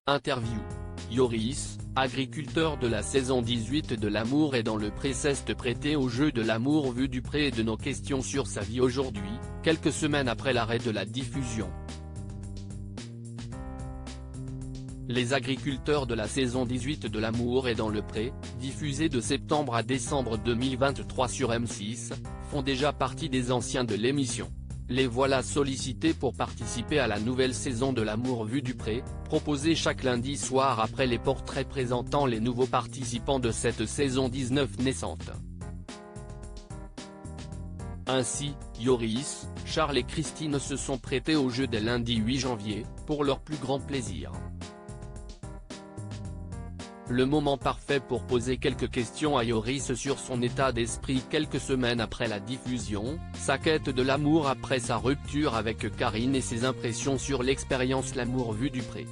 Interview. Yoris, agriculteur de la saison 18 de L'amour est dans le pré, s'est prêté au jeu de l'amour vu du pré et de nos questions sur sa vie aujourd'hui, quelques semaines après l'arrêt de la diffusion. Les agriculteurs de la saison 18 de L'amour est dans le pré, diffusée de septembre à décembre 2023 sur M6, font déjà partie des anciens de l'émission. Les voilà sollicités pour participer à la nouvelle saison de L'amour vu du pré, proposée chaque lundi soir après les portraits présentant les nouveaux participants de cette saison 19 naissante. Ainsi, Yoris, Charles et Christine se sont prêtés au jeu dès lundi 8 janvier, pour leur plus grand plaisir. Le moment parfait pour poser quelques questions à Yoris sur son état d'esprit quelques semaines après la diffusion, sa quête de l'amour après sa rupture avec Karine et ses impressions sur l'expérience L'amour vu du pré.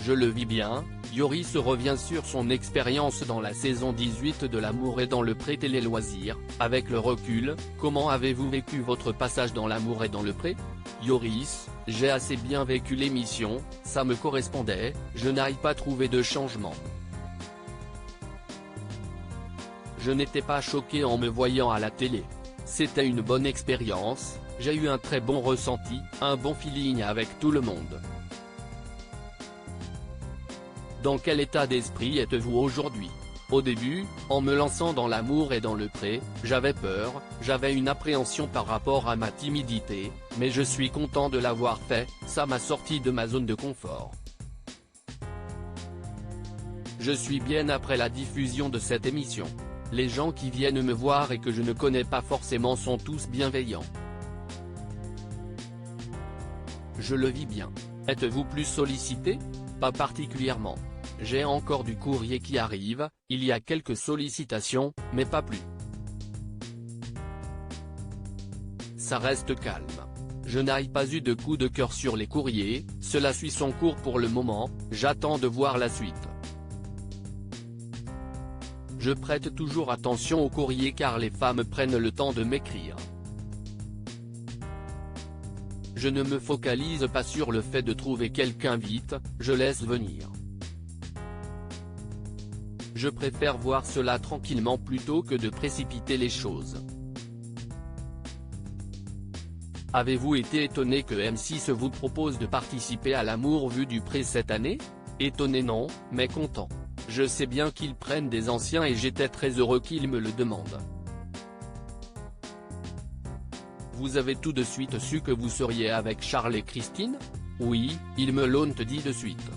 Je le vis bien, Yoris revient sur son expérience dans la saison 18 de L'amour est dans le pré télé loisirs. Avec le recul, comment avez-vous vécu votre passage dans L'amour est dans le pré? Yoris, j'ai assez bien vécu l'émission, ça me correspondait, je n'ai pas trouvé de changement. Je n'étais pas choqué en me voyant à la télé. C'était une bonne expérience, j'ai eu un très bon ressenti, un bon feeling avec tout le monde. Dans quel état d'esprit êtes-vous aujourd'hui? Au début, en me lançant dans L'amour est dans le pré, j'avais peur, j'avais une appréhension par rapport à ma timidité, mais je suis content de l'avoir fait, ça m'a sorti de ma zone de confort. Je suis bien après la diffusion de cette émission. Les gens qui viennent me voir et que je ne connais pas forcément sont tous bienveillants. Je le vis bien. Êtes-vous plus sollicité? Pas particulièrement. J'ai encore du courrier qui arrive, il y a quelques sollicitations, mais pas plus. Ça reste calme. Je n'ai pas eu de coup de cœur sur les courriers, cela suit son cours pour le moment, j'attends de voir la suite. Je prête toujours attention aux courriers car les femmes prennent le temps de m'écrire. Je ne me focalise pas sur le fait de trouver quelqu'un vite, je laisse venir. Je préfère voir cela tranquillement plutôt que de précipiter les choses. Avez-vous été étonné que M6 vous propose de participer à L'amour vu du pré cette année? Étonné non, mais content. Je sais bien qu'ils prennent des anciens et j'étais très heureux qu'ils me le demandent. Vous avez tout de suite su que vous seriez avec Charles et Christine? Oui, ils me l'ont dit de suite.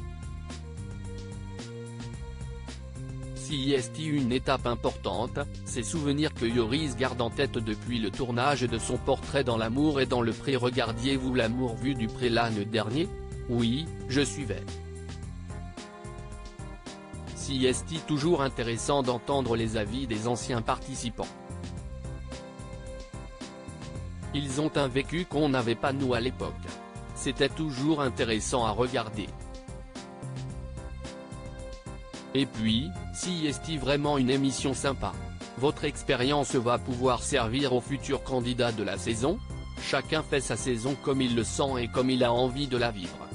Si est une étape importante, ces souvenirs que Yoris garde en tête depuis le tournage de son portrait dans L'amour et dans le pré. Regardiez-vous L'amour vu du pré l'année dernier? Oui, je suivais. Si est toujours intéressant d'entendre les avis des anciens participants. Ils ont un vécu qu'on n'avait pas nous à l'époque. C'était toujours intéressant à regarder. Et puis, si est vraiment une émission sympa. Votre expérience va pouvoir servir aux futurs candidats de la saison? Chacun fait sa saison comme il le sent et comme il a envie de la vivre.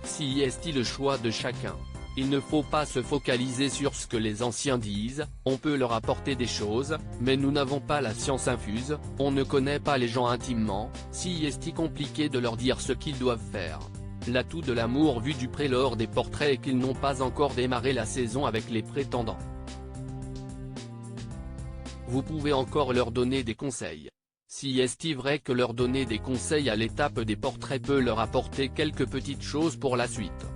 Si est le choix de chacun. Il ne faut pas se focaliser sur ce que les anciens disent, on peut leur apporter des choses, mais nous n'avons pas la science infuse, on ne connaît pas les gens intimement, si est compliqué de leur dire ce qu'ils doivent faire. L'atout de L'amour vu du pré lors des portraits est qu'ils n'ont pas encore démarré la saison avec les prétendants. Vous pouvez encore leur donner des conseils. Si est vrai que leur donner des conseils à l'étape des portraits peut leur apporter quelques petites choses pour la suite.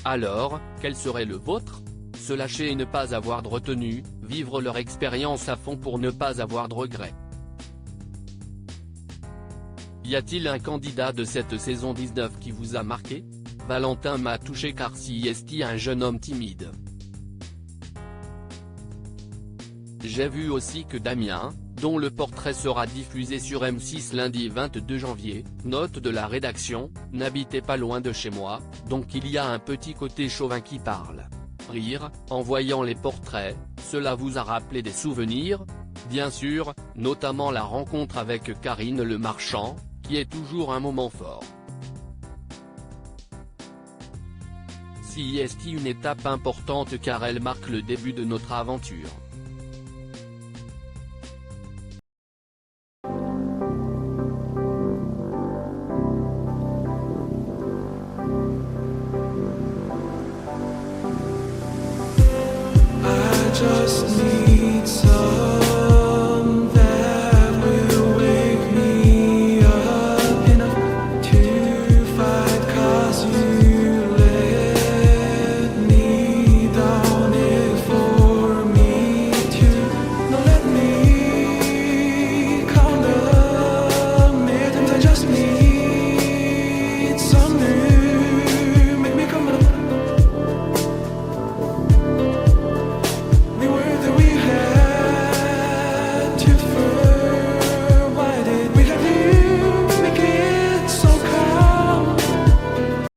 Alors, quel serait le vôtre? Se lâcher et ne pas avoir de retenue, vivre leur expérience à fond pour ne pas avoir de regrets. Y a-t-il un candidat de cette saison 19 qui vous a marqué? Valentin m'a touché car si est un jeune homme timide. J'ai vu aussi que Damien, dont le portrait sera diffusé sur M6 lundi 22 janvier, note de la rédaction, n'habitait pas loin de chez moi, donc il y a un petit côté chauvin qui parle. Rire, en voyant les portraits, cela vous a rappelé des souvenirs? Bien sûr, notamment la rencontre avec Karine Le Marchand, qui est toujours un moment fort. C'est une étape importante car elle marque le début de notre aventure. I just need